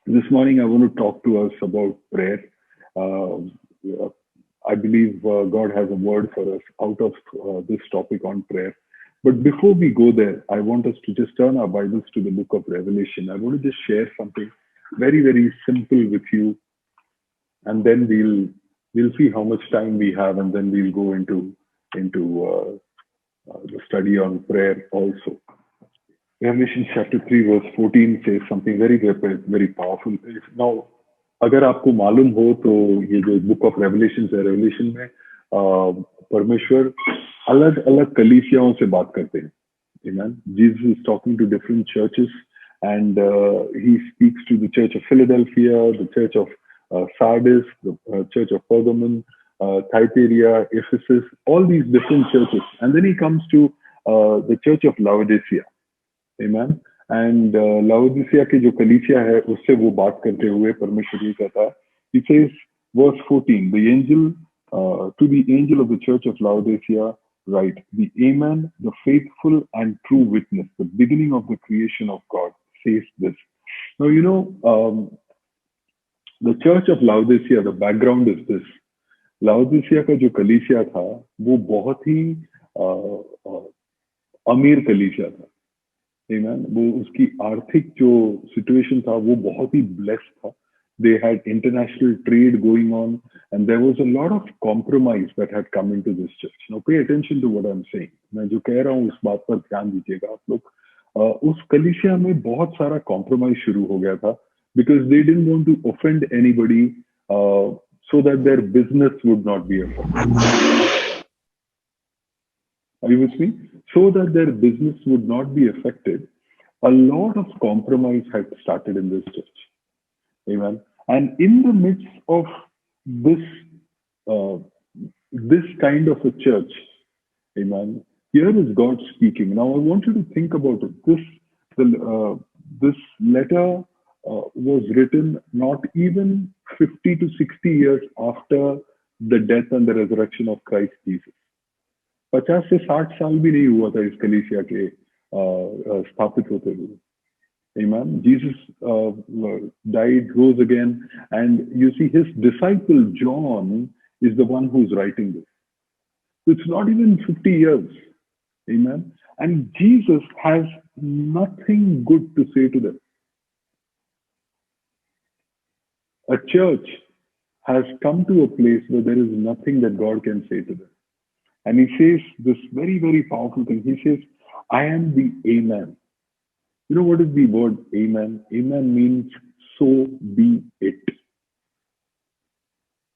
This morning, I want to talk to us about prayer. Uh, I believe God has a word for us out of this topic on prayer. But before we go there, I want us to just turn our Bibles to the book of Revelation. I want to just share something very, very simple with you, and then we'll see how much time we have, and then we'll go into the study on prayer also. Revelation chapter 3 verse 14 says something very powerful. Now, अगर आपको मालूम हो तो ये जो book of revelation है, revelation में परमेश्वर अलग अलग कलीसियाओं से बात करते हैं. Amen. Jesus is talking to different churches, and he speaks to the church of Philadelphia, the church of Sardis, the church of Pergamon, Thyatira, Ephesus, all these different churches. And then he comes to the church of Laodicea. Amen. And लाउदिसिया की जो कलीसिया है उससे वो बात करते हुए परमेश्वर ये कहता है. He says, verse 14, the angel to the angel of the church of Laodicea write, the Amen, the faithful and true witness, the beginning of the creation of God, says this. Now the church of Laodicea, the background is this. लाउदिसिया का जो कलीसिया था वो बहुत ही अमीर कलीसिया था. Amen. वो उसकी आर्थिक जो सिचुएशन था वो बहुत ही ब्लेस्ड था. They had international trade going on, and there was a lot of compromise that had come into this church. Now pay attention to what I'm saying. मैं जो कह रहा हूँ उस बात पर ध्यान दीजिएगा आप लोग. उस कलीसिया में बहुत सारा कॉम्प्रोमाइज शुरू हो गया था because they didn't want to offend anybody, so that their business would not be affected. Are you with me? So that their business would not be affected, a lot of compromise had started in this church. Amen. And in the midst of this, this kind of a church, amen, here is God speaking. Now I want you to think about it. This letter was written not even 50 to 60 years after the death and the resurrection of Christ Jesus. 50 से 60 साल भी नहीं हुआ था इस कलीसिया के स्थापित होते हुए. Amen. Jesus died, rose again, and you see his disciple John is the one who's writing this. So it's not even 50 years. Amen. And Jesus has nothing good to say to them. A church has come to a place where there is nothing that God can say to them. And he says this very, very powerful thing. He says, I am the Amen. You know what is the word Amen? Amen means so be it.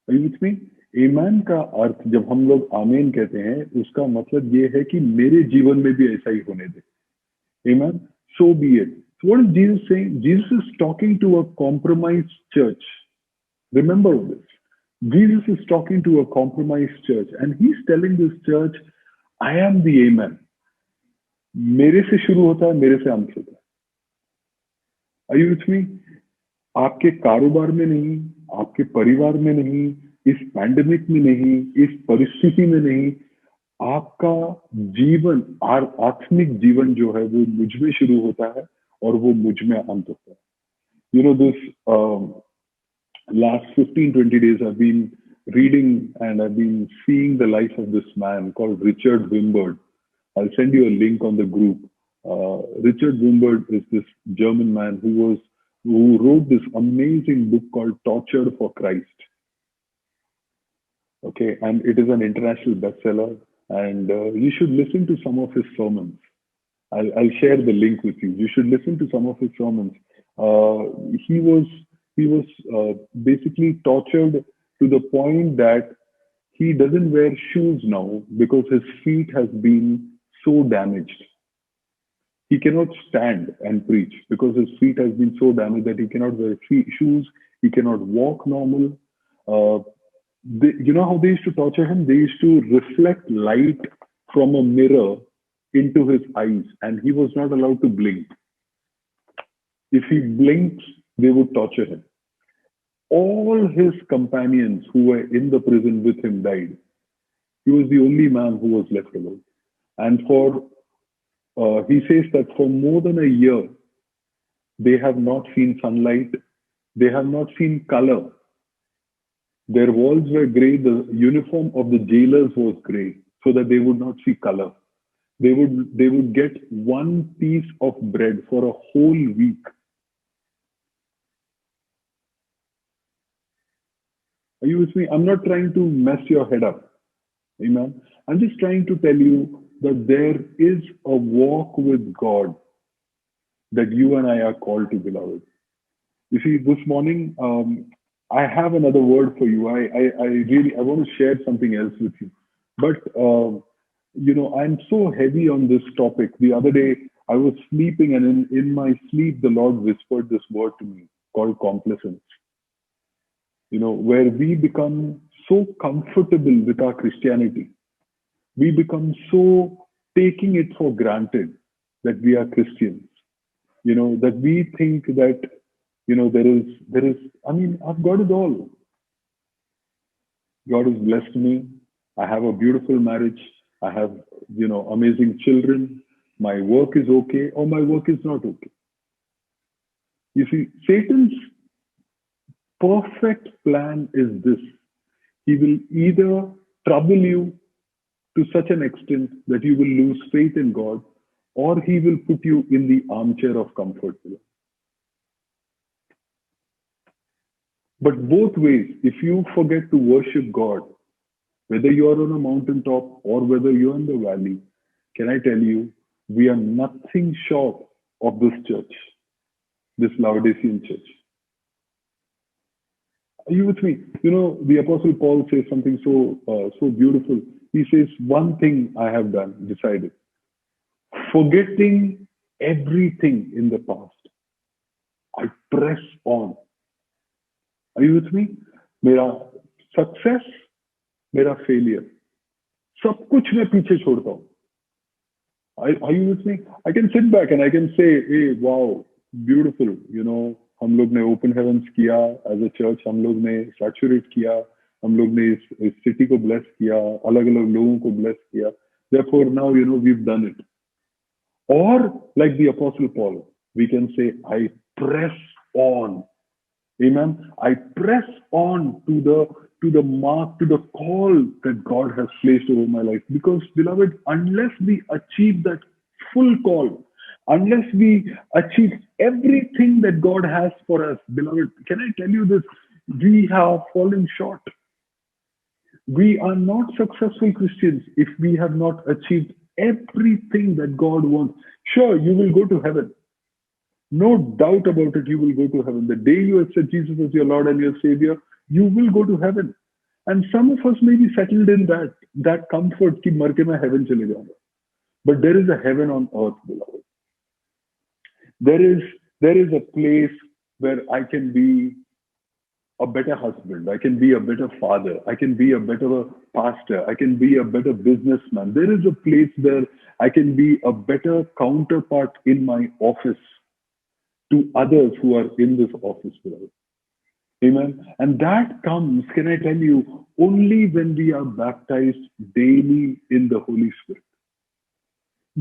Are you with me? Amen का अर्थ जब हम लोग आमीन कहते हैं उसका मतलब ये है कि मेरे जीवन में भी ऐसा ही होने दे. Amen. So be it. So what is Jesus saying? Jesus is talking to a compromised church. Remember this. Jesus is talking to a compromised church, and he's telling this church, I am the Amen. मेरे से शुरू होता है, मेरे से अंत होता है. Are you with me? आपके कारोबार में नहीं, आपके परिवार में नहीं, इस पैंडेमिक में नहीं, इस परिस्थिति में नहीं, आपका जीवन, आत्मिक जीवन जो है वो मुझ में शुरू होता है और वो मुझ में अंत होता है. You know, this last 15-20 days I've been reading and I've been seeing the life of this man called Richard Wimberg. I'll send you a link on the group. Richard Wimberg is this German man who wrote this amazing book called Tortured for Christ. Okay, and it is an international bestseller, and you should listen to some of his sermons. I'll share the link with you. You should listen to some of his sermons. He was basically tortured to the point that he doesn't wear shoes now because his feet has been so damaged. He cannot stand and preach because his feet has been so damaged that he cannot wear shoes. He cannot walk normal. You know how they used to torture him? They used to reflect light from a mirror into his eyes, and he was not allowed to blink. If he blinked, they would torture him. All his companions who were in the prison with him died. He was the only man who was left alive. And he says that for more than a year, they have not seen sunlight, They have not seen color. Their walls were gray. The uniform of the jailers was gray, so that they would not see color. They would get one piece of bread for a whole week. Are you with me? I'm not trying to mess your head up. Amen. I'm just trying to tell you that there is a walk with God that you and I are called to, beloved. You see, this morning, I have another word for you. I want to share something else with you. But, I'm so heavy on this topic. The other day, I was sleeping, and in my sleep, the Lord whispered this word to me called complacence. Where we become so comfortable with our Christianity. We become so taking it for granted that we are Christians. That we think that, there is, I've got it all. God has blessed me. I have a beautiful marriage. I have, amazing children. My work is okay, or my work is not okay. You see, Satan's perfect plan is this. He will either trouble you to such an extent that you will lose faith in God, or he will put you in the armchair of comfort. But both ways, if you forget to worship God, whether you are on a mountaintop or whether you're in the valley, can I tell you, we are nothing short of this church, this Laodicean church. Are you with me? The Apostle Paul says something so beautiful. He says, one thing I have done, decided. Forgetting everything in the past, I press on. Are you with me? मेरा success, मेरा failure, सब कुछ मैं पीछे छोड़ता हूँ. Are you with me? I can sit back and I can say, hey, wow, beautiful. हम लोग ने ओपन हेवंस किया एज अ चर्च, हम लोग ने सैचुरेट किया, हम लोग ने इस सिटी को ब्लेस किया, अलग अलग लोगों को ब्लेस किया. Therefore, now we've done it. Or like the Apostle Paul, we can say, I press on. Amen. I press on to the mark, to the call that God has placed over my life. Because, beloved, unless we achieve that full call, unless we achieve everything that God has for us, beloved, can I tell you this? We have fallen short. We are not successful Christians if we have not achieved everything that God wants. Sure, you will go to heaven. No doubt about it, you will go to heaven. The day you accept Jesus as your Lord and your Savior, you will go to heaven. And some of us may be settled in that comfort कि मर के मैं heaven चले जाऊंगा. But there is a heaven on earth, beloved. There is a place where I can be a better husband, I can be a better father, I can be a better pastor, I can be a better businessman. There is a place where I can be a better counterpart in my office to others who are in this office, beloved. Amen. And that comes, can I tell you, only when we are baptized daily in the Holy Spirit.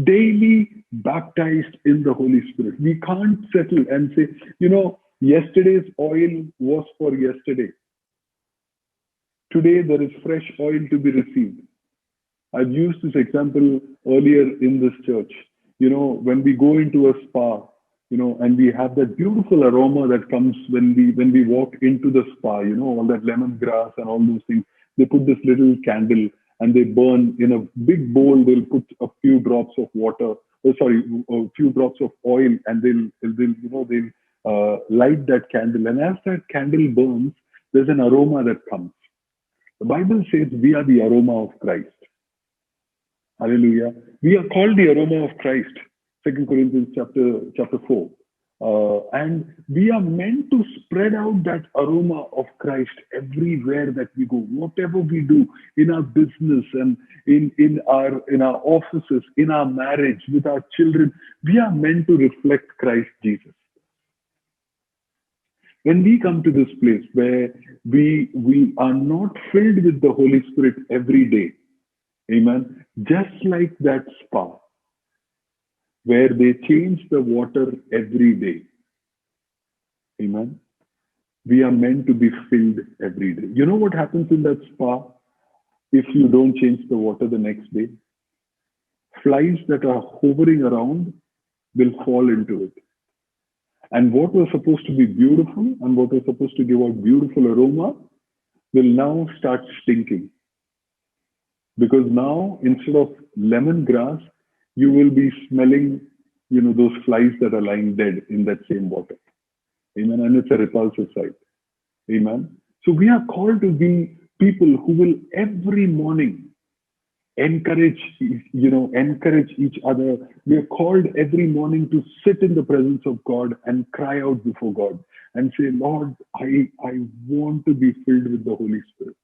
Daily baptized in the Holy Spirit. We can't settle and say, yesterday's oil was for yesterday. Today there is fresh oil to be received. I've used this example earlier in this church. When we go into a spa, and we have that beautiful aroma that comes when we walk into the spa, all that lemongrass and all those things. They put this little candle and they burn in a big bowl. They'll put a few drops of water, a few drops of oil, and they'll light that candle. And as that candle burns, there's an aroma that comes. The Bible says we are the aroma of Christ. Hallelujah. We are called the aroma of Christ. 2 Corinthians chapter 4. And we are meant to spread out that aroma of Christ everywhere that we go. Whatever we do in our business and in our offices, in our marriage, with our children, we are meant to reflect Christ Jesus. When we come to this place where we are not filled with the Holy Spirit every day, amen, just like that spa, where they change the water every day. Amen. we are meant to be filled every day. You know what happens in that spa if you don't change the water the next day? Flies that are hovering around will fall into it. And what was supposed to be beautiful and what was supposed to give out beautiful aroma will now start stinking. Because now, instead of lemongrass, you will be smelling, those flies that are lying dead in that same water. Amen. And it's a repulsive sight. Amen. So we are called to be people who will every morning encourage each other. We are called every morning to sit in the presence of God and cry out before God and say, Lord, I want to be filled with the Holy Spirit.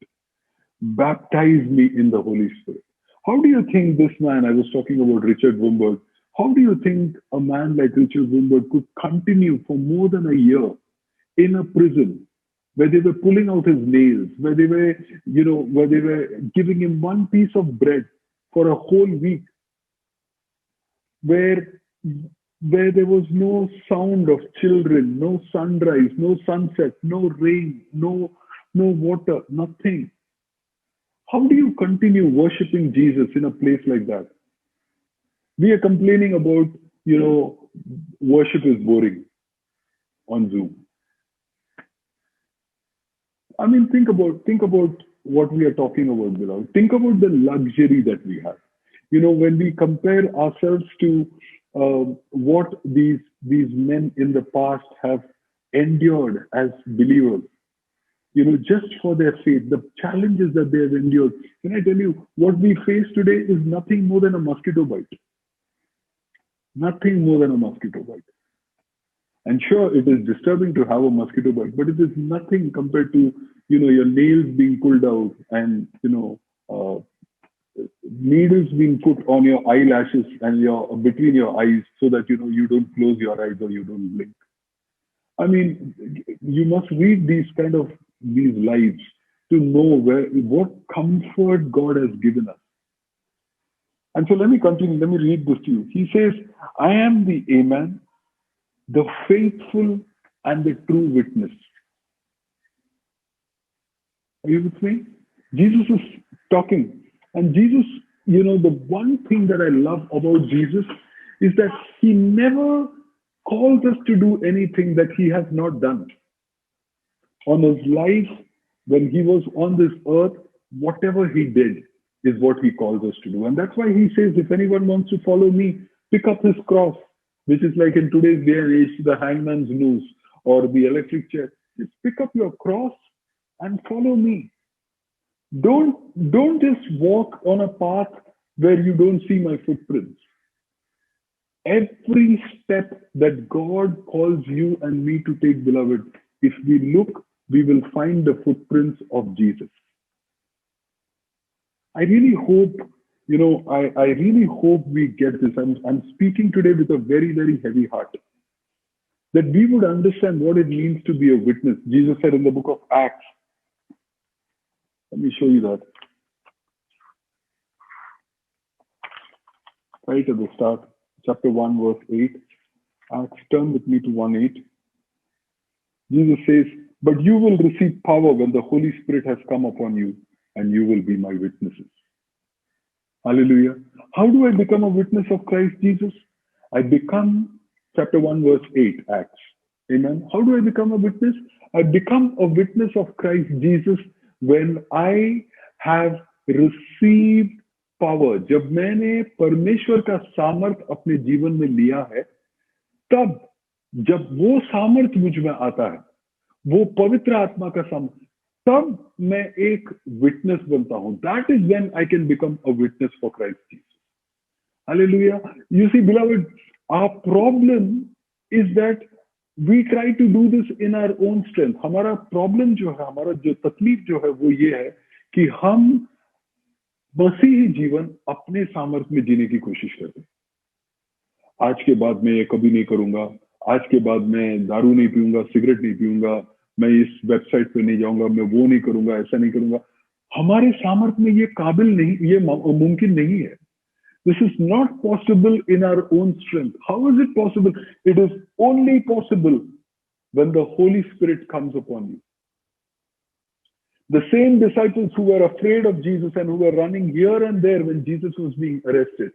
Baptize me in the Holy Spirit. How do you think this man, I was talking about Richard Wurmberg, how do you think a man like Richard Wurmberg could continue for more than a year in a prison where they were pulling out his nails, where they were, giving him one piece of bread for a whole week, where there was no sound of children, no sunrise, no sunset, no rain, no water, nothing. How do you continue worshiping Jesus in a place like that? We are complaining about, worship is boring on Zoom. I mean, think about what we are talking about, beloved. Think about the luxury that we have. When we compare ourselves to what these men in the past have endured as believers, just for their faith, the challenges that they have endured. Can I tell you, what we face today is nothing more than a mosquito bite. Nothing more than a mosquito bite. And sure, it is disturbing to have a mosquito bite, but it is nothing compared to, your nails being pulled out and, needles being put on your eyelashes and between your eyes so that, you don't close your eyes or you don't blink. I mean, you must read these lives to know what comfort God has given us. And so let me continue. Let me read this to you. He says, I am the Amen, the faithful and the true witness. Are you with me? Jesus is talking. And Jesus, the one thing that I love about Jesus is that he never calls us to do anything that he has not done. On his life, when he was on this earth, whatever he did is what he calls us to do. And that's why he says, if anyone wants to follow me, pick up his cross, which is like in today's day and age, the hangman's noose or the electric chair. Just pick up your cross and follow me. Don't just walk on a path where you don't see my footprints. Every step that God calls you and me to take, beloved, if we look, we will find the footprints of Jesus. I really hope, I really hope we get this. I'm speaking today with a very, very heavy heart. That we would understand what it means to be a witness. Jesus said in the book of Acts, let me show you that. Right at the start, chapter 1, verse 8. Acts, turn with me to 1:8. Jesus says, but you will receive power when the Holy Spirit has come upon you, and you will be my witnesses. Hallelujah. How do I become a witness of Christ Jesus? I become, chapter 1, verse 8, Acts. Amen. How do I become a witness? I become a witness of Christ Jesus when I have received power. जब मैंने परमेश्वर का सामर्थ अपने जीवन में लिया है, तब जब वो सामर्थ मुझ में आता है, वो पवित्र आत्मा का सामर्थ, तब मैं एक विटनेस बनता हूं. That is when I can become a witness for Christ Jesus. Hallelujah. You see, beloved, our problem is that we try to do this in our own strength. हमारा problem जो है, हमारा जो तकलीफ जो है, वो ये है कि हम मसीही जीवन अपने सामर्थ्य में जीने की कोशिश करते हैं. आज के बाद मैं ये कभी नहीं करूंगा, आज के बाद मैं दारू नहीं पीऊंगा, सिगरेट नहीं पीऊंगा, मैं इस वेबसाइट पे नहीं जाऊंगा, मैं वो नहीं करूंगा, ऐसा नहीं करूंगा. हमारे सामर्थ्य में ये काबिल नहीं, ये मुमकिन नहीं है. This is not possible in our own strength. How is it possible? It is only possible when the Holy Spirit comes upon you. The same disciples who were afraid of Jesus and who were running here and there when Jesus was being arrested.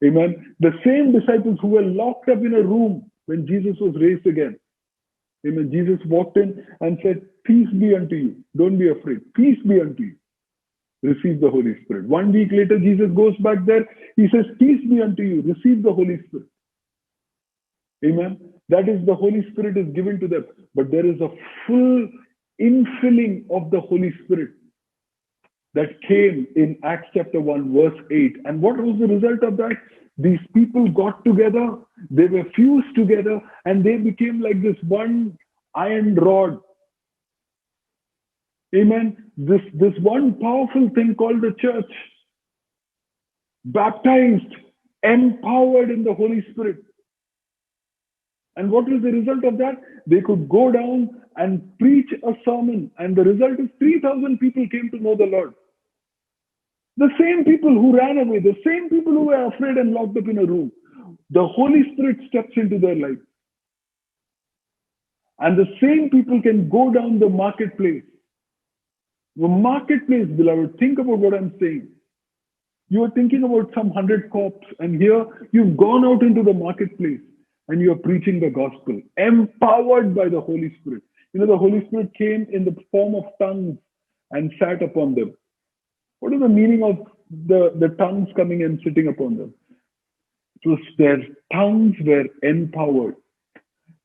Amen. The same disciples who were locked up in a room when Jesus was raised again. Amen. Jesus walked in and said, "Peace be unto you. Don't be afraid. Peace be unto you." Receive the Holy Spirit. 1 week later, Jesus goes back there. He says, "Peace be unto you. Receive the Holy Spirit." Amen. That is, the Holy Spirit is given to them. But there is a full infilling of the Holy Spirit that came in Acts chapter 1, verse 8. And what was the result of that? These people got together, they were fused together, and they became like this one iron rod. Amen. This one powerful thing called the church, baptized, empowered in the Holy Spirit. And what was the result of that? They could go down and preach a sermon, and the result is 3,000 people came to know the Lord. The same people who ran away, the same people who were afraid and locked up in a room, the Holy Spirit steps into their life. And the same people can go down the marketplace. The marketplace, beloved, think about what I'm saying. You are thinking about some 100 cops, and here you've gone out into the marketplace and you are preaching the gospel, empowered by the Holy Spirit. You know, the Holy Spirit came in the form of tongues and sat upon them. What is the meaning of the tongues coming and sitting upon them? It was their tongues were empowered.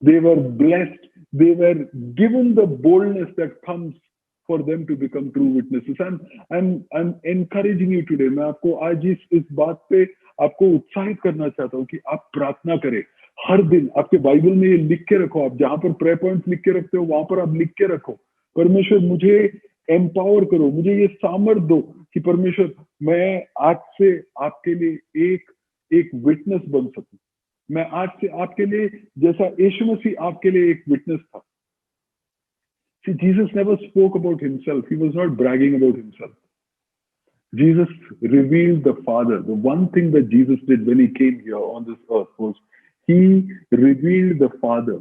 They were blessed. They were given the boldness that comes for them to become true witnesses. I'm encouraging you today. मैं आपको आज इस बात पे आपको उत्साहित करना चाहता हूँ कि आप प्रार्थना करें हर दिन. आपके बाइबल में ये लिख के रखो. आप जहां पर प्रेयर पॉइंट्स लिख के रखते हो वहां पर आप लिख के रखो, परमेश्वर मुझे एम्पावर करो, मुझे ये सामर्थ दो कि परमेश्वर मैं आज से आपके लिए एक विटनेस बन सकूं. मैं आज से आपके लिए जैसा यीशु मसीह आपके लिए एक विटनेस था. See, Jesus never spoke about himself. He was not bragging about himself. Jesus revealed the Father. The one thing that Jesus did when he came here on this earth was he revealed the Father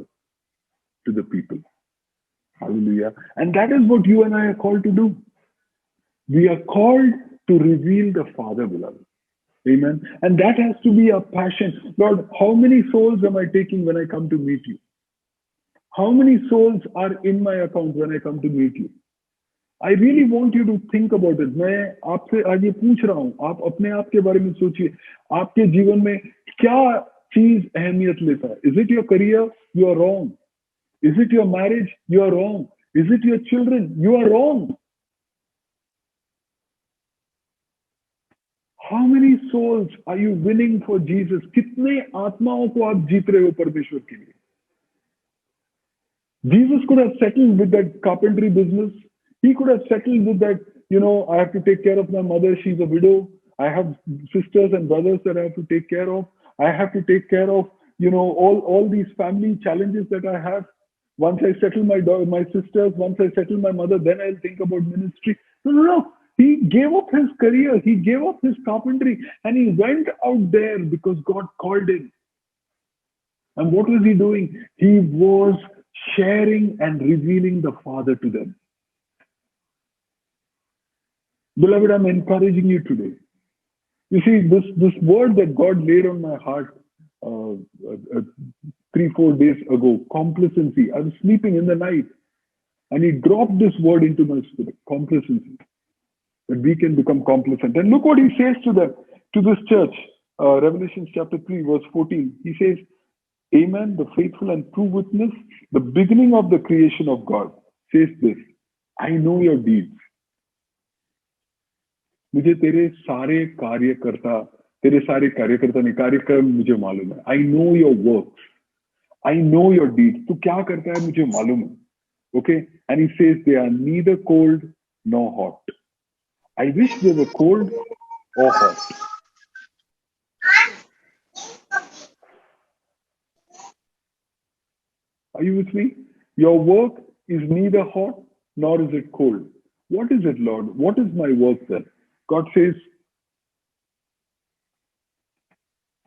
to the people. Hallelujah. And that is what you and I are called to do. We are called to reveal the Father, beloved. Amen. And that has to be our passion. Lord, how many souls am I taking when I come to meet you? How many souls are in my account when I come to meet you? I really want you to think about it. मैं आपसे आज ये पूछ रहा हूँ, आप अपने आप के बारे में सोचिए. आपके जीवन में क्या चीज अहमियत लेता है? Is it your career? You are wrong. Is it your marriage? You are wrong. Is it your children? You are wrong. How many souls are you winning for Jesus? कितने आत्माओं को आप जीत रहे हो परमेश्वर के लिए? Jesus could have settled with that carpentry business. He could have settled with that, I have to take care of my mother. She's a widow. I have sisters and brothers that I have to take care of. I have to take care of, all these family challenges that I have. Once I settle my sisters, once I settle my mother, then I'll think about ministry. No. He gave up his career. He gave up his carpentry and he went out there because God called him. And what was he doing? He was sharing and revealing the Father to them. Beloved, I'm encouraging you today. You see, this word that God laid on my heart 3-4 days ago, complacency. I was sleeping in the night and he dropped this word into my spirit, complacency. That we can become complacent. And look what he says to them, to this church. Revelation chapter 3, verse 14. He says, Amen, the faithful and true witness, the beginning of the creation of God, says this, I know your deeds. मुझे तेरे सारे कार्यक्रम मुझे मालूम है. I know your works. I know your deeds. तू क्या करता है मुझे मालूम है. Okay? And he says they are neither cold nor hot. I wish they were cold or hot. Are you with me? Your work is neither hot nor is it cold. What is it, Lord? What is my work then? God says,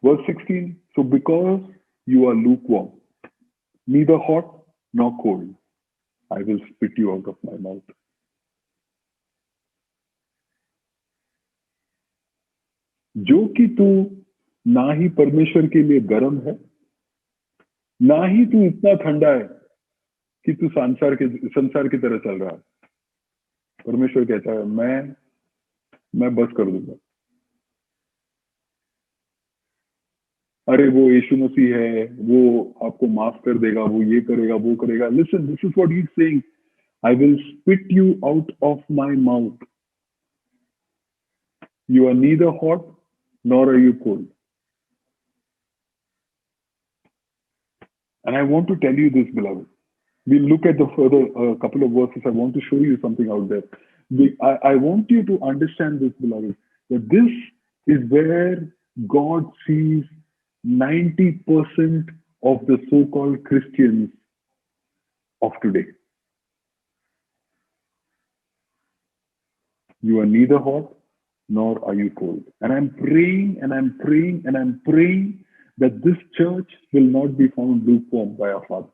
verse 16, so because you are lukewarm, neither hot nor cold. I will spit you out of my mouth. जो कि तू ना ही परमेश्वर के लिए गर्म है, ना ही तू इतना ठंडा है कि तू संसार की तरह चल रहा है। परमेश्वर कहता है मैं बस कर दूंगा। अरे वो यीशु मसीह है, वो आपको माफ कर देगा, वो ये करेगा, वो करेगा। Listen, this is what he is saying, I will spit you out of my mouth. You are neither hot nor are you cold. And I want to tell you this, beloved. We'll look at the further couple of verses. I want to show you something out there. I want you to understand this, beloved, that this is where God sees 90% of the so-called Christians of today. You are neither hot nor are you cold. And I'm praying and I'm praying and I'm praying that this church will not be found lukewarm by our Father.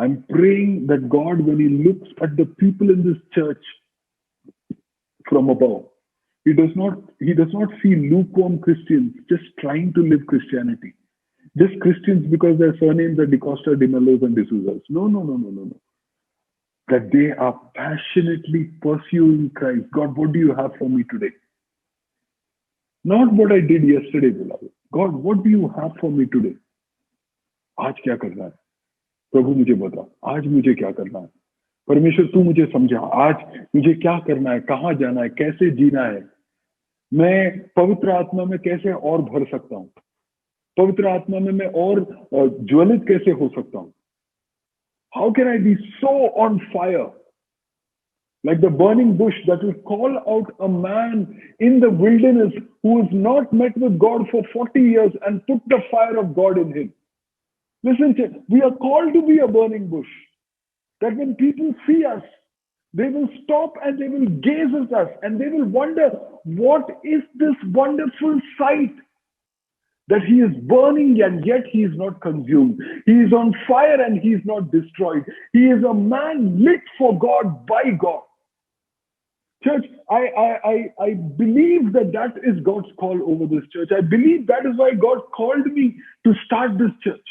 I'm praying that God, when He looks at the people in this church from above, He does not see lukewarm Christians just trying to live Christianity. Just Christians because their surnames are DeCosta, DeMellos, and D'Souza's. No. That they are passionately pursuing Christ. God, what do you have for me today? Not what I did yesterday, beloved. God, what do you have for me today? आज क्या करना है? प्रभु मुझे बता, आज मुझे क्या करना है? परमेश्वर तू मुझे समझा, आज मुझे क्या करना है, कहाँ जाना है, कैसे जीना है, मैं पवित्र आत्मा में कैसे और भर सकता हूँ, पवित्र आत्मा में मैं और ज्वलित कैसे हो सकता हूँ? How can I be so on fire? Like the burning bush that will call out a man in the wilderness who has not met with God for 40 years and put the fire of God in him. Listen, we are called to be a burning bush. That when people see us, they will stop and they will gaze at us and they will wonder, what is this wonderful sight? That he is burning and yet he is not consumed. He is on fire and he is not destroyed. He is a man lit for God by God. Church, I believe that is God's call over this church. I believe that is why God called me to start this church.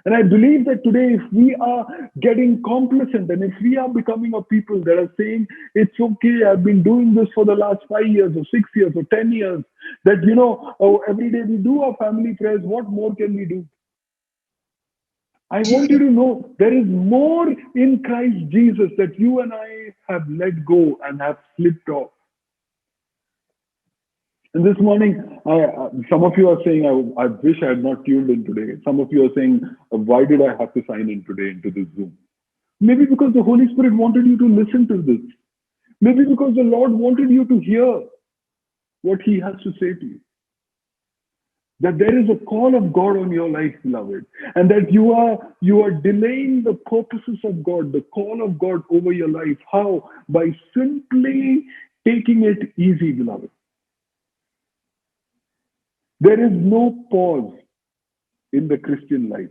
And I believe that today, if we are getting complacent and if we are becoming a people that are saying, it's okay, I've been doing this for the last 5 years or 6 years or 10 years, that, every day we do our family prayers, what more can we do? I want you to know there is more in Christ Jesus that you and I have let go and have slipped off. And this morning, some of you are saying, I wish I had not tuned in today. Some of you are saying, why did I have to sign in today into this Zoom? Maybe because the Holy Spirit wanted you to listen to this. Maybe because the Lord wanted you to hear what He has to say to you. That there is a call of God on your life, beloved, and that you are delaying the purposes of God, the call of God over your life. How? By simply taking it easy, beloved. There is no pause in the Christian life.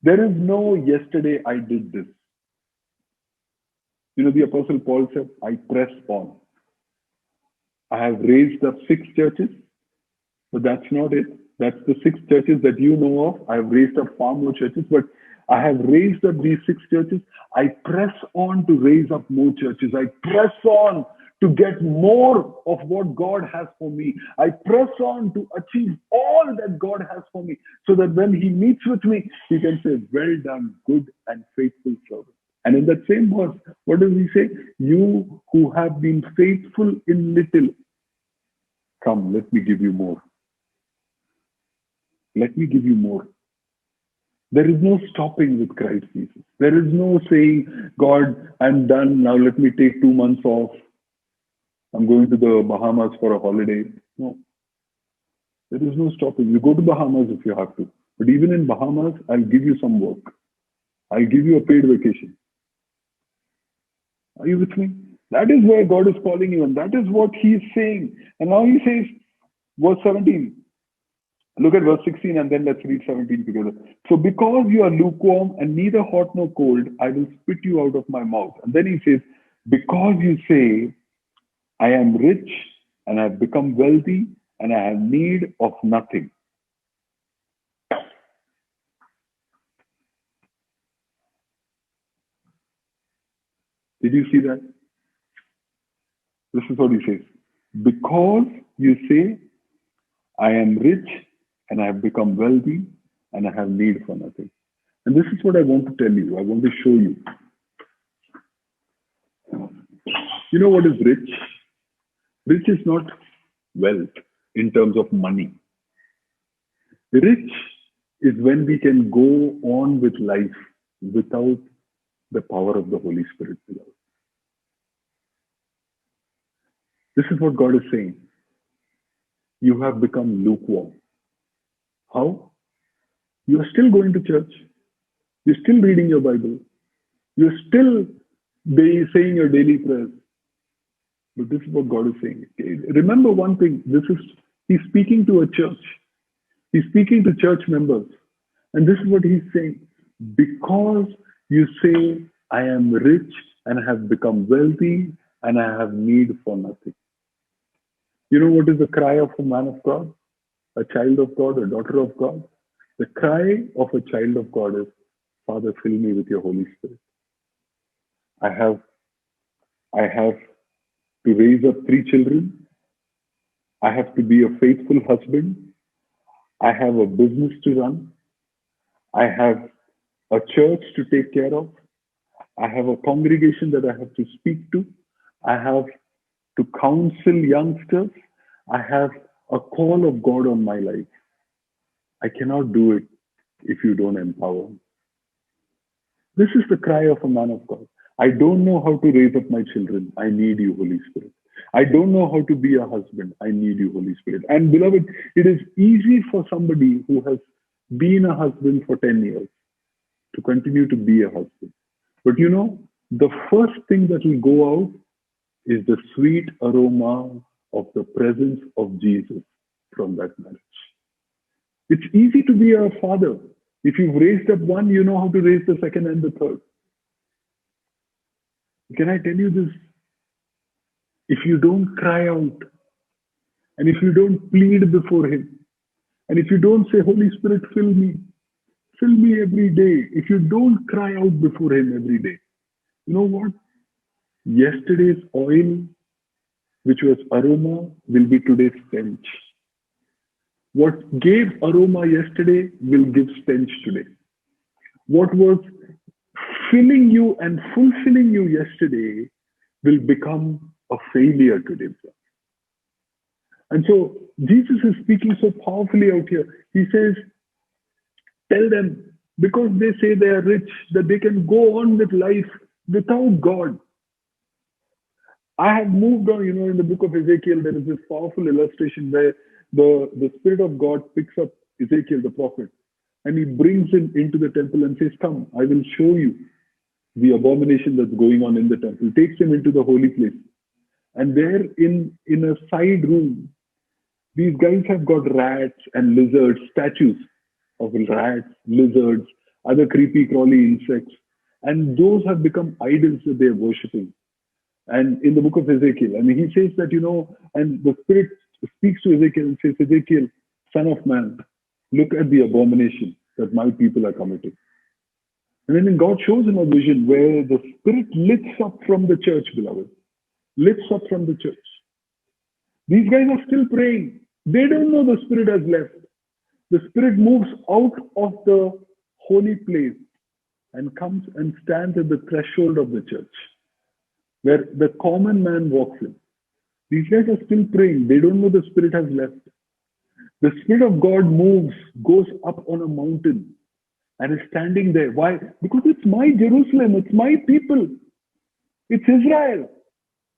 There is no yesterday I did this. The Apostle Paul said, I press on. I have raised up 6 churches. But that's not it. That's the 6 churches that you know of. I have raised up far more churches, but I have raised up these 6 churches. I press on to raise up more churches. I press on to get more of what God has for me. I press on to achieve all that God has for me, so that when He meets with me, He can say, well done, good and faithful servant. And in that same verse, what does He say? You who have been faithful in little, come, let me give you more. Let me give you more. There is no stopping with Christ Jesus. There is no saying, God, I'm done. Now let me take 2 months off. I'm going to the Bahamas for a holiday. No. There is no stopping. You go to Bahamas if you have to. But even in Bahamas, I'll give you some work. I'll give you a paid vacation. Are you with me? That is where God is calling you. And that is what He is saying. And now He says, verse 17, Look at verse 16 and then let's read 17 together. So because you are lukewarm and neither hot nor cold, I will spit you out of my mouth. And then he says, because you say, I am rich and I have become wealthy and I have need of nothing. Did you see that? This is what he says. Because you say, I am rich and I have become wealthy and I have need for nothing. And this is what I want to tell you. I want to show you. You know what is rich? Rich is not wealth in terms of money. Rich is when we can go on with life without the power of the Holy Spirit. This is what God is saying. You have become lukewarm. How? You are still going to church. You're still reading your Bible. You're still saying your daily prayers. But this is what God is saying. Remember one thing. He's speaking to a church. He's speaking to church members. And this is what he's saying. Because you say, I am rich and I have become wealthy and I have need for nothing. You know what is the cry of a man of God? A child of God, a daughter of God? The cry of a child of God is, Father, fill me with your Holy Spirit. I have to raise up 3 children. I have to be a faithful husband. I have a business to run. I have a church to take care of. I have a congregation that I have to speak to. I have to counsel youngsters. I have a call of God on my life. I cannot do it if you don't empower me. This is the cry of a man of God. I don't know how to raise up my children. I need you, Holy Spirit. I don't know how to be a husband. I need you, Holy Spirit. And beloved, it is easy for somebody who has been a husband for 10 years to continue to be a husband. But you know, the first thing that will go out is the sweet aroma of the presence of Jesus from that marriage. It's easy to be a father. If you've raised up one, you know how to raise the second and the third. Can I tell you this? If you don't cry out, and if you don't plead before Him, and if you don't say, Holy Spirit, fill me every day, if you don't cry out before Him every day, you know what? Yesterday's oil, which was aroma, will be today's stench. What gave aroma yesterday will give stench today. What was filling you and fulfilling you yesterday will become a failure today. And so Jesus is speaking so powerfully out here. He says, tell them, because they say they are rich, that they can go on with life without God. I have moved on, in the book of Ezekiel, there is this powerful illustration where the Spirit of God picks up Ezekiel, the prophet, and he brings him into the temple and says, come, I will show you the abomination that's going on in the temple. Takes him into the holy place. And there in a side room, these guys have got rats and lizards, statues of rats, lizards, other creepy, crawly insects. And those have become idols that they're worshipping. And in the book of Ezekiel, he says that, and the Spirit speaks to Ezekiel and says, Ezekiel, son of man, look at the abomination that my people are committing. And then God shows him a vision where the Spirit lifts up from the church, beloved. Lifts up from the church. These guys are still praying. They don't know the Spirit has left. The Spirit moves out of the holy place and comes and stands at the threshold of the church, where the common man walks in. These guys are still praying. They don't know the Spirit has left. The Spirit of God moves, goes up on a mountain, and is standing there. Why? Because it's my Jerusalem. It's my people. It's Israel.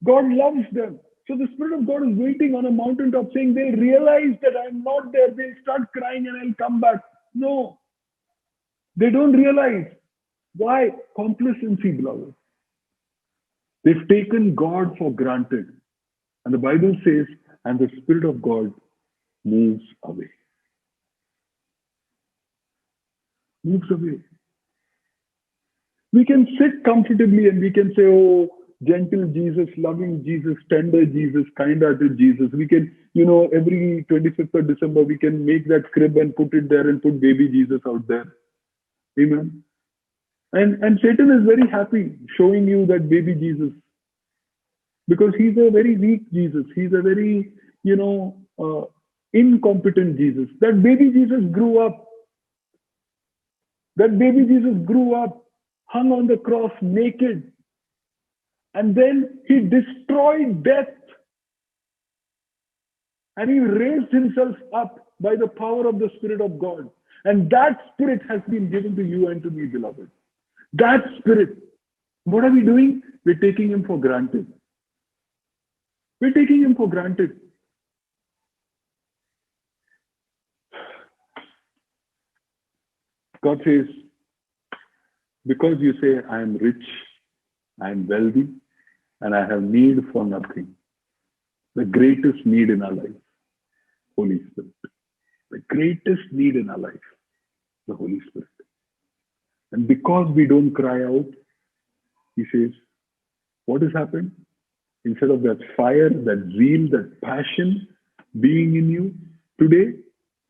God loves them. So the Spirit of God is waiting on a mountaintop saying, they realize that I'm not there. They start crying and I'll come back. No. They don't realize. Why? Complacency, beloved. They've taken God for granted. And the Bible says, and the Spirit of God moves away. moves away. We can sit comfortably and we can say, oh, gentle Jesus, loving Jesus, tender Jesus, kind-hearted Jesus. We can, every 25th of December, we can make that crib and put it there and put baby Jesus out there. Amen. And Satan is very happy showing you that baby Jesus, because he's a very weak Jesus. He's a very, incompetent Jesus. That baby Jesus grew up. That baby Jesus grew up, hung on the cross naked, and then he destroyed death. And he raised himself up by the power of the Spirit of God. And that Spirit has been given to you and to me, beloved. That Spirit. What are we doing? We're taking him for granted. We're taking him for granted. God says, because you say, I am rich, I am wealthy, and I have need for nothing. The greatest need in our life, Holy Spirit. The greatest need in our life, the Holy Spirit. And because we don't cry out, he says, what has happened? Instead of that fire, that zeal, that passion being in you, today,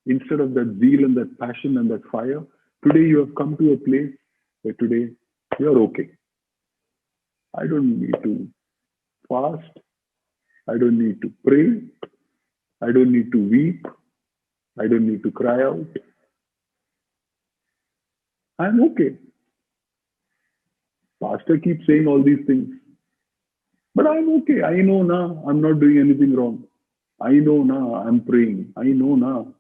instead of that zeal and that passion and that fire, today you have come to a place where today you're okay. I don't need to fast. I don't need to pray. I don't need to weep. I don't need to cry out. I'm okay. Pastor keeps saying all these things. But I'm okay. I know now I'm not doing anything wrong. I know now I'm praying. I know now.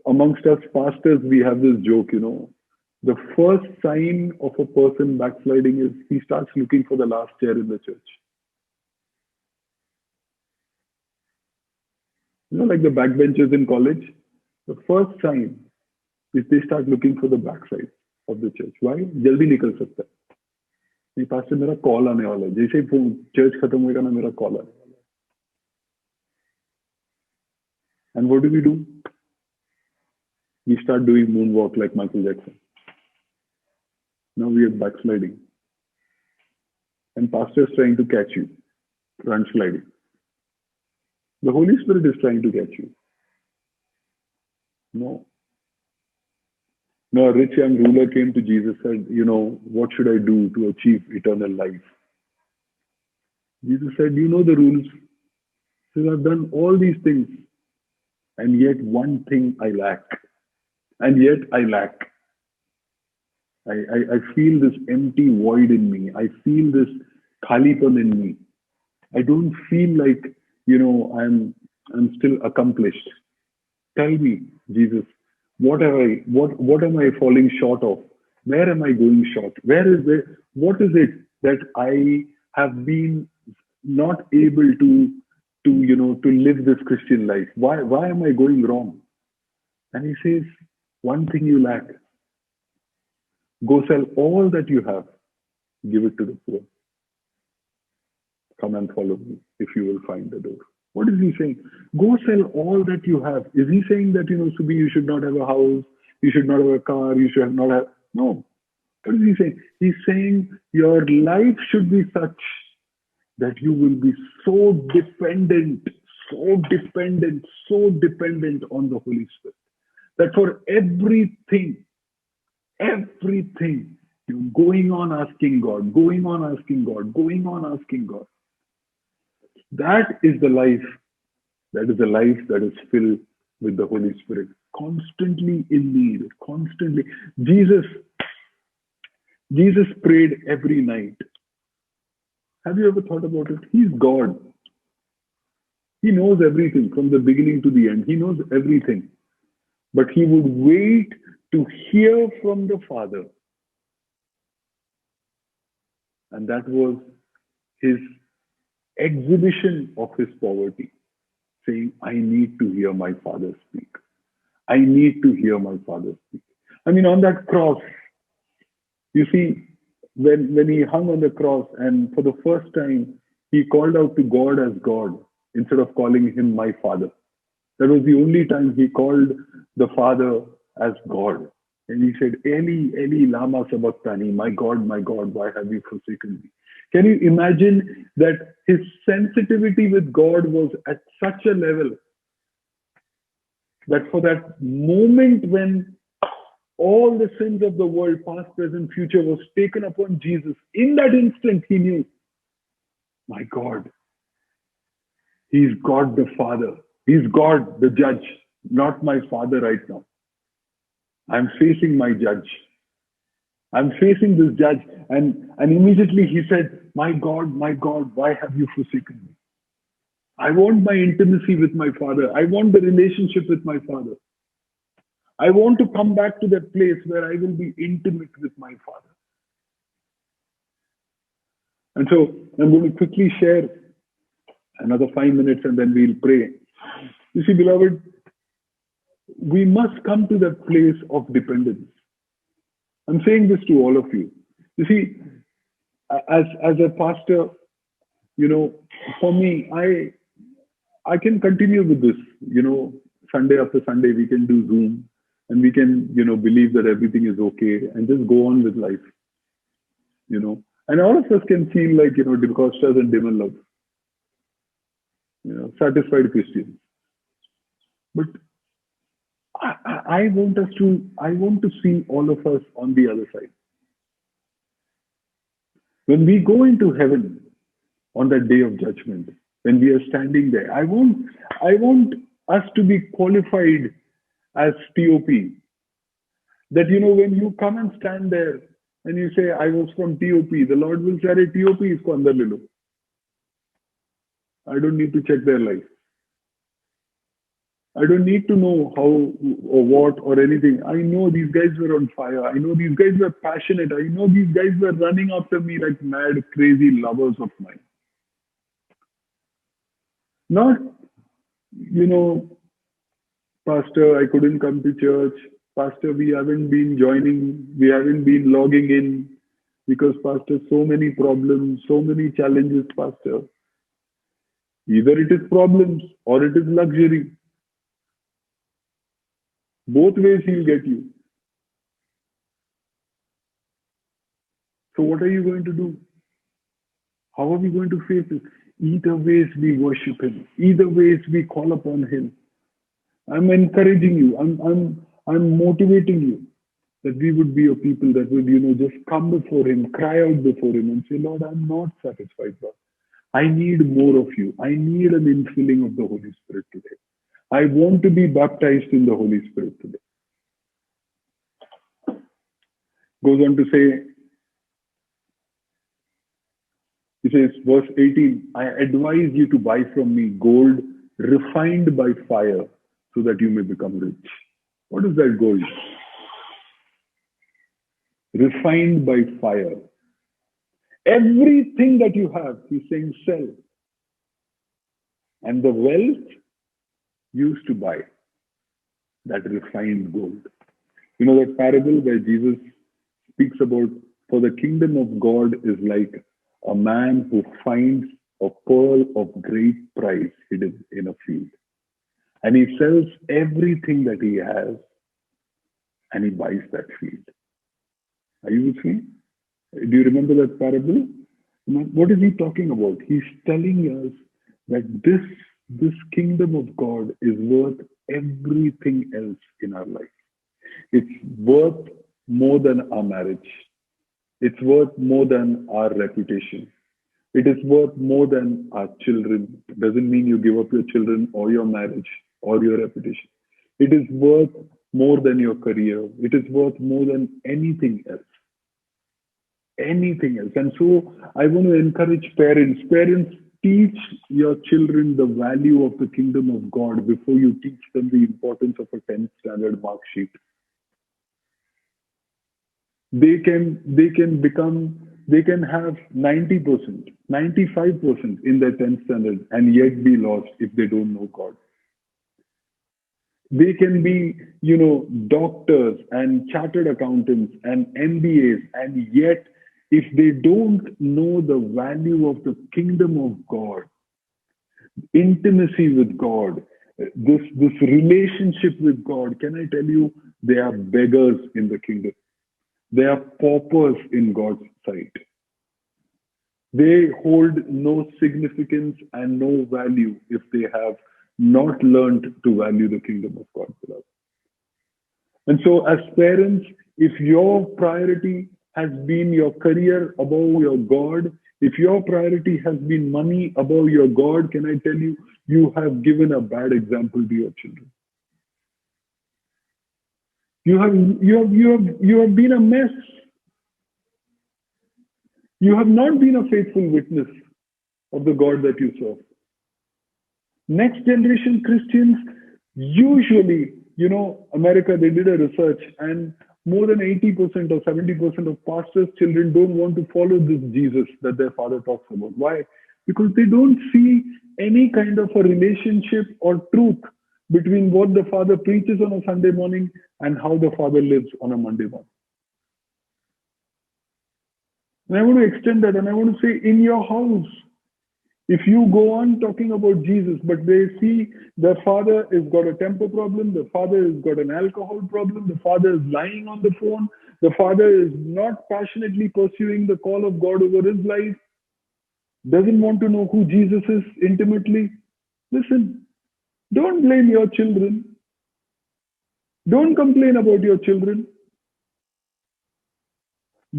Amongst us pastors, we have this joke, The first sign of a person backsliding is he starts looking for the last chair in the church. Like the backbenchers in college, the first sign is they start looking for the backside of the church. Why? जल्दी निकल सकता है. नहीं pastor मेरा call आने वाला है. जैसे ही चर्च खत्म होगा ना मेरा कॉल आने वाला है. And what do? We start doing moonwalk like Michael Jackson. Now we are backsliding. And pastor is trying to catch you, front sliding. The Holy Spirit is trying to catch you. No, a rich young ruler came to Jesus and said, what should I do to achieve eternal life? Jesus said, you know the rules. He said, I've done all these things. And yet one thing I lack. And yet I lack. I feel this empty void in me. I feel this khalipan in me. I don't feel like, I'm still accomplished. Tell me, Jesus, what am I falling short of? Where am I going short? What is it that I have been not able to live this Christian life? Why am I going wrong? And he says, one thing you lack. Go sell all that you have. Give it to the poor. Come and follow me if you will find the door. What is he saying? Go sell all that you have. Is he saying that, Subi, you should not have a house, you should not have a car, you should not have... No. What is he saying? He's saying your life should be such that you will be so dependent on the Holy Spirit. That for everything, you're going on asking God. That is the life that is filled with the Holy Spirit. Constantly in need, constantly. Jesus prayed every night. Have you ever thought about it? He's God. He knows everything from the beginning to the end. He knows everything. But he would wait to hear from the Father. And that was his exhibition of his poverty, saying, I need to hear my Father speak. I need to hear my Father speak. I mean, on that cross, you see, when he hung on the cross and for the first time, he called out to God as God instead of calling him my Father. That was the only time he called the Father as God. And he said, Eli, Eli, lama sabachthani, my God, why have you forsaken me? Can you imagine that his sensitivity with God was at such a level that for that moment when all the sins of the world, past, present, future, was taken upon Jesus, in that instant he knew, my God, he's God the Father. He's God the judge, not my Father right now. I'm facing my judge. I'm facing this judge. And immediately he said, my God, why have you forsaken me? I want my intimacy with my Father. I want the relationship with my Father. I want to come back to that place where I will be intimate with my Father. And so I'm going to quickly share another 5 minutes and then we'll pray. You see, beloved, we must come to that place of dependence. I'm saying this to all of you. You see, as a pastor, you know, for me, I can continue with this, you know, Sunday after Sunday, we can do Zoom and we can, you know, believe that everything is okay and just go on with life, you know. And all of us can feel like, you know, Dimkostas and Dimal, you know, satisfied Christians. But I want to see all of us on the other side. When we go into heaven on that day of judgment, when we are standing there, I want us to be qualified as TOP. That, you know, when you come and stand there and you say, I was from TOP, the Lord will say, TOP is ko andar le lo. I don't need to check their life. I don't need to know how or what or anything. I know these guys were on fire. I know these guys were passionate. I know these guys were running after me like mad, crazy lovers of mine. Not, you know, Pastor, I couldn't come to church. Pastor, we haven't been joining. We haven't been logging in because, Pastor, so many problems, so many challenges, Pastor. Either it is problems or it is luxury. Both ways he'll get you. So what are you going to do? How are we going to face it? Either ways we worship him. Either ways we call upon him. I'm encouraging you. I'm motivating you that we would be a people that would, you know, just come before him, cry out before him and say, Lord, I'm not satisfied, Lord. I need more of you. I need an infilling of the Holy Spirit today. I want to be baptized in the Holy Spirit today. Goes on to say, he says, verse 18, I advise you to buy from me gold refined by fire so that you may become rich. What is that gold? Refined by fire. Everything that you have, he's saying, sell. And the wealth used to buy that refined gold. You know that parable where Jesus speaks about, for the kingdom of God is like a man who finds a pearl of great price hidden in a field. And he sells everything that he has and he buys that field. Are you with me? Do you remember that parable? What is he talking about? He's telling us that this kingdom of God is worth everything else in our life. It's worth more than our marriage. It's worth more than our reputation. It is worth more than our children. It doesn't mean you give up your children or your marriage or your reputation. It is worth more than your career. It is worth more than anything else. Anything else. And so I want to encourage parents. Parents, teach your children the value of the kingdom of God before you teach them the importance of a 10th standard mark sheet. They can have 90%, 95% in their 10th standard and yet be lost if they don't know God. They can be, you know, doctors and chartered accountants and MBAs, and yet if they don't know the value of the kingdom of God, intimacy with God, this relationship with God, can I tell you, they are beggars in the kingdom. They are paupers in God's sight. They hold no significance and no value if they have not learned to value the kingdom of God, beloved. And so, as parents, if your priority has been your career above your God, if your priority has been money above your God, can I tell you, you have given a bad example to your children. You have been a mess. You have not been a faithful witness of the God that you serve. Next generation Christians, usually, America, they did a research, and more than 80% or 70% of pastors' children don't want to follow this Jesus that their father talks about. Why? Because they don't see any kind of a relationship or truth between what the father preaches on a Sunday morning and how the father lives on a Monday morning. And I want to extend that, and I want to say, in your house, if you go on talking about Jesus, but they see the father has got a temper problem, the father has got an alcohol problem, the father is lying on the phone, the father is not passionately pursuing the call of God over his life, doesn't want to know who Jesus is intimately, listen, don't blame your children. Don't complain about your children.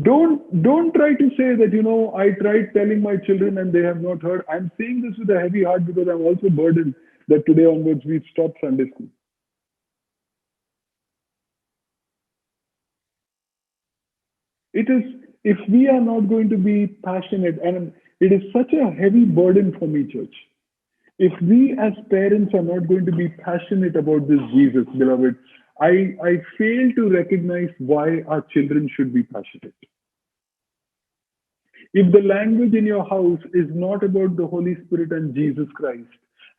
Don't try to say that, I tried telling my children and they have not heard. I'm saying this with a heavy heart because I'm also burdened that today onwards we've stopped Sunday school. It is, if we are not going to be passionate, and it is such a heavy burden for me, church. If we as parents are not going to be passionate about this Jesus, beloved, I fail to recognize why our children should be passionate. If the language in your house is not about the Holy Spirit and Jesus Christ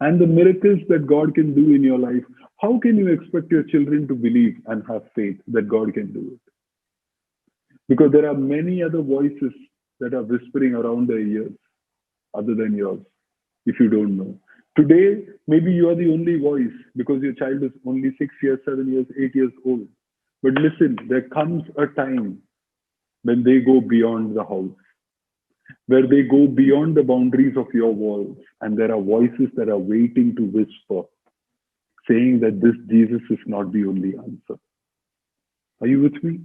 and the miracles that God can do in your life, how can you expect your children to believe and have faith that God can do it? Because there are many other voices that are whispering around their ears other than yours, if you don't know. Today, maybe you are the only voice because your child is only 6 years, 7 years, 8 years old. But listen, there comes a time when they go beyond the house, where they go beyond the boundaries of your walls, and there are voices that are waiting to whisper, saying that this Jesus is not the only answer. Are you with me?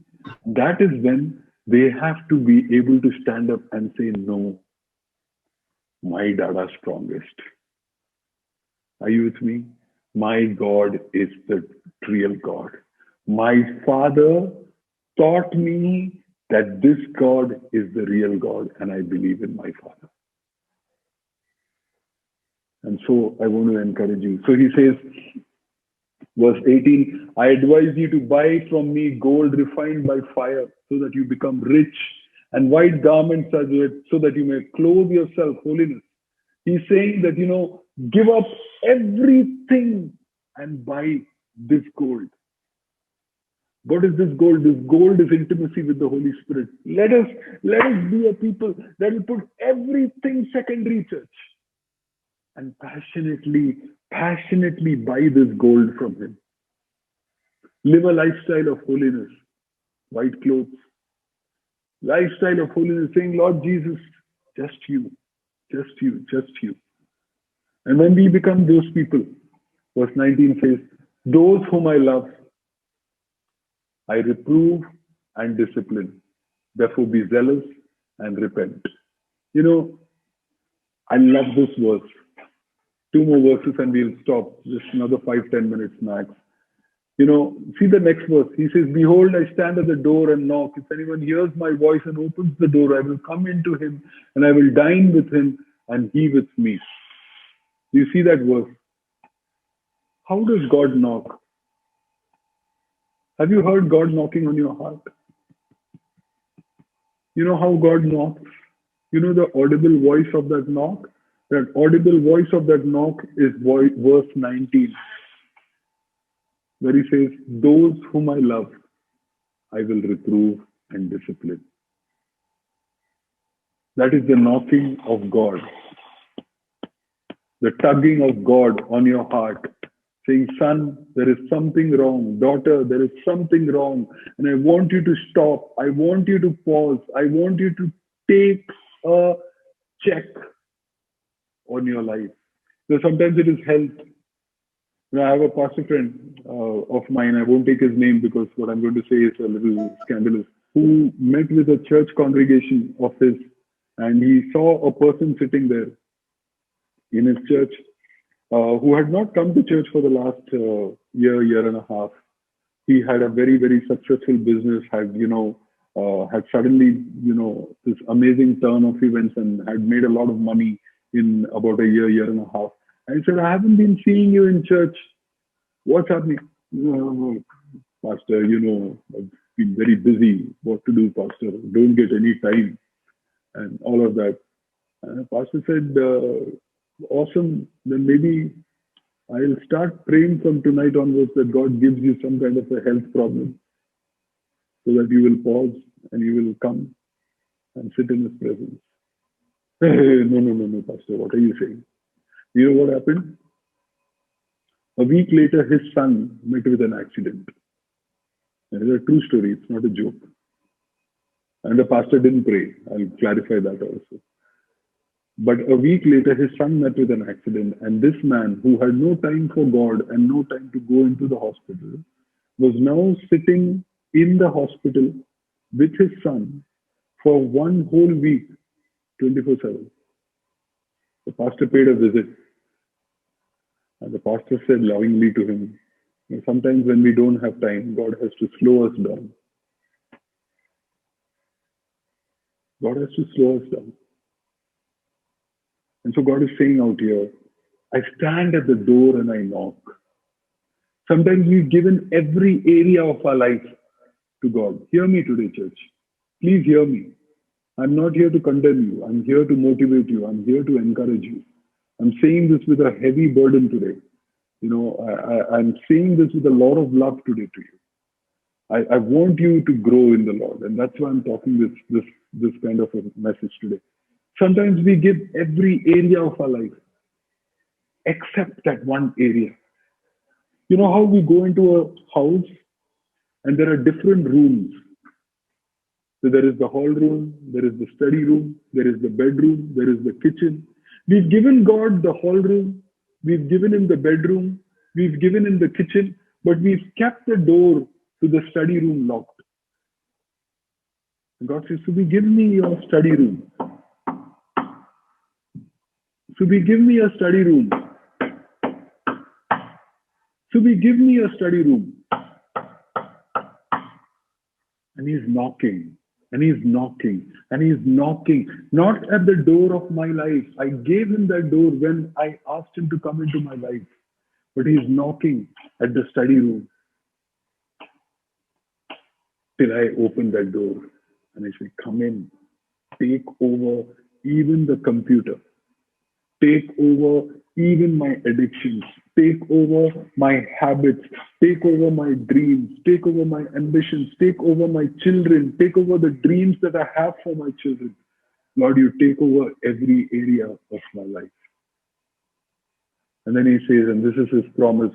That is when they have to be able to stand up and say, no, my dada strongest. Are you with me? My God is the real God. My father taught me that this God is the real God, and I believe in my father. And so I want to encourage you. So he says, verse 18, I advise you to buy from me gold refined by fire so that you become rich, and white garments so that you may clothe yourself holiness. He's saying that, give up everything and buy this gold. What is this gold? This gold is intimacy with the Holy Spirit. Let us be a people that will put everything secondary, church, and passionately buy this gold from him. Live a lifestyle of holiness, white clothes, lifestyle of holiness, saying, Lord Jesus, just you, just you, just you. And when we become those people, verse 19 says, those whom I love, I reprove and discipline. Therefore be zealous and repent. I love this verse. 2 more verses and we'll stop. Just another 5-10 minutes max. See the next verse. He says, behold, I stand at the door and knock. If anyone hears my voice and opens the door, I will come into him and I will dine with him and he with me. Do you see that verse? How does God knock? Have you heard God knocking on your heart? You know how God knocks? You know the audible voice of that knock? That audible voice of that knock is verse 19, where he says, those whom I love, I will reprove and discipline. That is the knocking of God, the tugging of God on your heart saying, son, there is something wrong. Daughter, there is something wrong. And I want you to stop. I want you to pause. I want you to take a check on your life. So sometimes it is health. I have a pastor friend of mine, I won't take his name because what I'm going to say is a little scandalous, who met with a church congregation of his, and he saw a person sitting there in his church who had not come to church for the last year and a half. He had a very, very successful business, had suddenly, this amazing turn of events and had made a lot of money in about a year and a half. And he said, I haven't been seeing you in church. What's happening? Pastor, I've been very busy. What to do, Pastor? Don't get any time. And all of that. And the pastor said, awesome. Then maybe I'll start praying from tonight onwards that God gives you some kind of a health problem so that you will pause and you will come and sit in his presence. No, Pastor. What are you saying? You know what happened? A week later, his son met with an accident. And it's a true story. It's not a joke. And the pastor didn't pray. I'll clarify that also. But a week later, his son met with an accident. And this man, who had no time for God and no time to go into the hospital, was now sitting in the hospital with his son for one whole week, 24/7. The pastor paid a visit. And the pastor said lovingly to him, sometimes when we don't have time, God has to slow us down. God has to slow us down. And so God is saying out here, I stand at the door and I knock. Sometimes we've given every area of our life to God. Hear me today, church. Please hear me. I'm not here to condemn you. I'm here to motivate you. I'm here to encourage you. I'm saying this with a heavy burden today. I'm saying this with a lot of love today to you. I want you to grow in the Lord. And that's why I'm talking this kind of a message today. Sometimes we give every area of our life except that one area. You know how we go into a house and there are different rooms. So there is the hall room, there is the study room, there is the bedroom, there is the kitchen. We've given God the hall room, we've given him the bedroom, we've given him the kitchen, but we've kept the door to the study room locked. And God says, Subhi, give me your study room. Subhi, give me a study room. Subhi, give me a study room. And he's knocking, and he's knocking, and he's knocking, not at the door of my life. I gave him that door when I asked him to come into my life. But he's knocking at the study room till I open that door. And I say, come in, take over even the computer. Take over even my addictions. Take over my habits. Take over my dreams. Take over my ambitions. Take over my children. Take over the dreams that I have for my children. Lord, you take over every area of my life. And then he says, and this is his promise,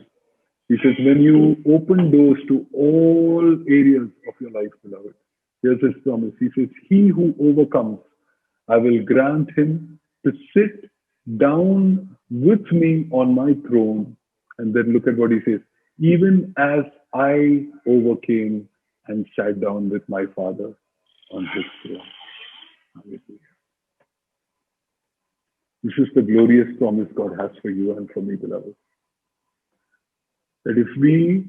he says, when you open doors to all areas of your life, beloved, here's his promise. He says, he who overcomes, I will grant him to sit down with me on my throne. And then look at what he says, even as I overcame and sat down with my Father on his throne. Hallelujah. This is the glorious promise God has for you and for me, beloved. That if we,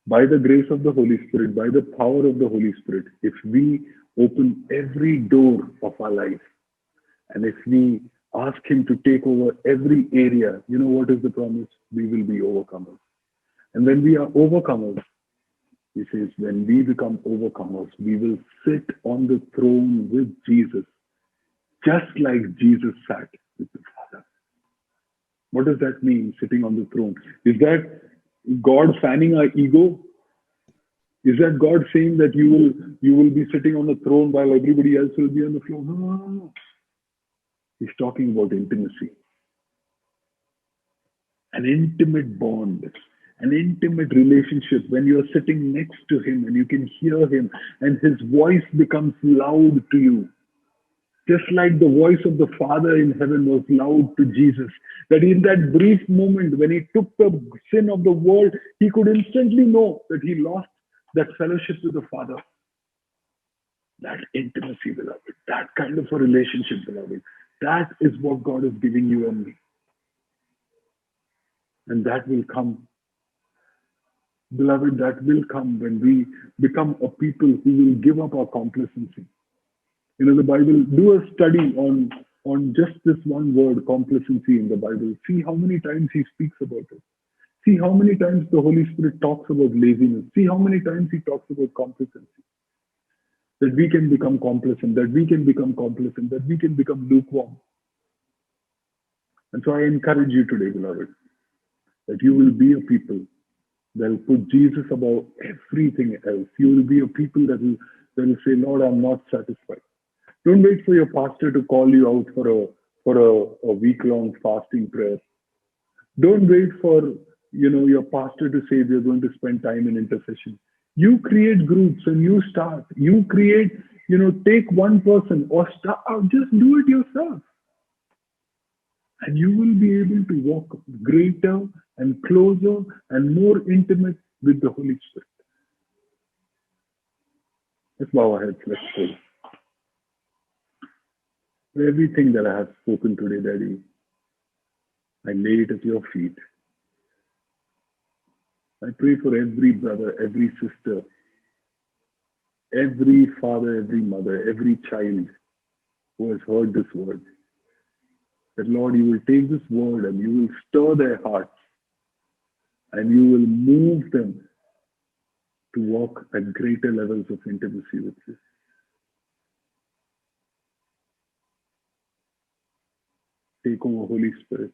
by the grace of the Holy Spirit, by the power of the Holy Spirit, if we open every door of our life, and if we ask him to take over every area, you know what is the promise? We will be overcomers. And when we are overcomers, he says, when we become overcomers, we will sit on the throne with Jesus, just like Jesus sat with the Father. What does that mean, sitting on the throne? Is that God fanning our ego? Is that God saying that you will be sitting on the throne while everybody else will be on the floor? No. He's talking about intimacy. An intimate bond, an intimate relationship when you are sitting next to him and you can hear him and his voice becomes loud to you. Just like the voice of the Father in heaven was loud to Jesus, that in that brief moment when he took the sin of the world, he could instantly know that he lost that fellowship with the Father. That intimacy, beloved, that kind of a relationship, beloved, that is what God is giving you and me. And that will come, beloved, that will come when we become a people who will give up our complacency. You know, the Bible, do a study on just this one word, complacency, in the Bible. See how many times he speaks about it. See how many times the Holy Spirit talks about laziness. See how many times he talks about complacency. That we can become complacent, that we can become complacent, that we can become lukewarm. And so I encourage you today, beloved, that you will be a people that will put Jesus above everything else. You will be a people that will say, Lord, I'm not satisfied. Don't wait for your pastor to call you out for a week-long fasting prayer. Don't wait for your pastor to say we're going to spend time in intercession. You create groups and you start. You create, take one person or start, or just do it yourself. And you will be able to walk greater and closer and more intimate with the Holy Spirit. Let's bow our heads. Let's pray. For everything that I have spoken today, Daddy, I lay it at your feet. I pray for every brother, every sister, every father, every mother, every child who has heard this word. That, Lord, you will take this word and you will stir their hearts and you will move them to walk at greater levels of intimacy with you. Take over, Holy Spirit.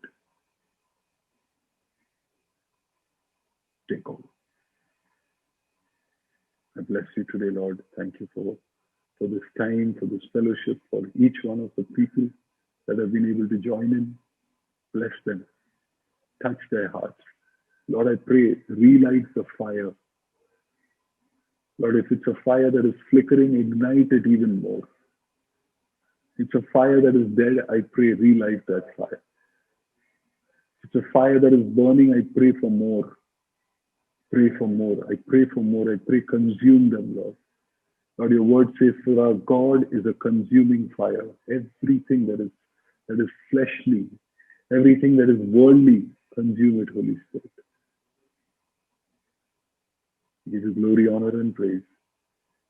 Take over. I bless you today, Lord. Thank you for this time, for this fellowship, for each one of the people that have been able to join in. Bless them. Touch their hearts. Lord, I pray, relight the fire. Lord, if it's a fire that is flickering, ignite it even more. If it's a fire that is dead, I pray, relight that fire. If it's a fire that is burning, I pray for more. Pray for more. I pray for more. I pray, consume them, Lord. Lord, your word says, for our God is a consuming fire. Everything that is fleshly, everything that is worldly, consume it, Holy Spirit. Give you glory, honor, and praise.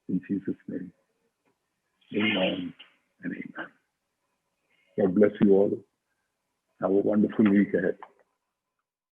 In Jesus' name. Amen and amen. God bless you all. Have a wonderful week ahead.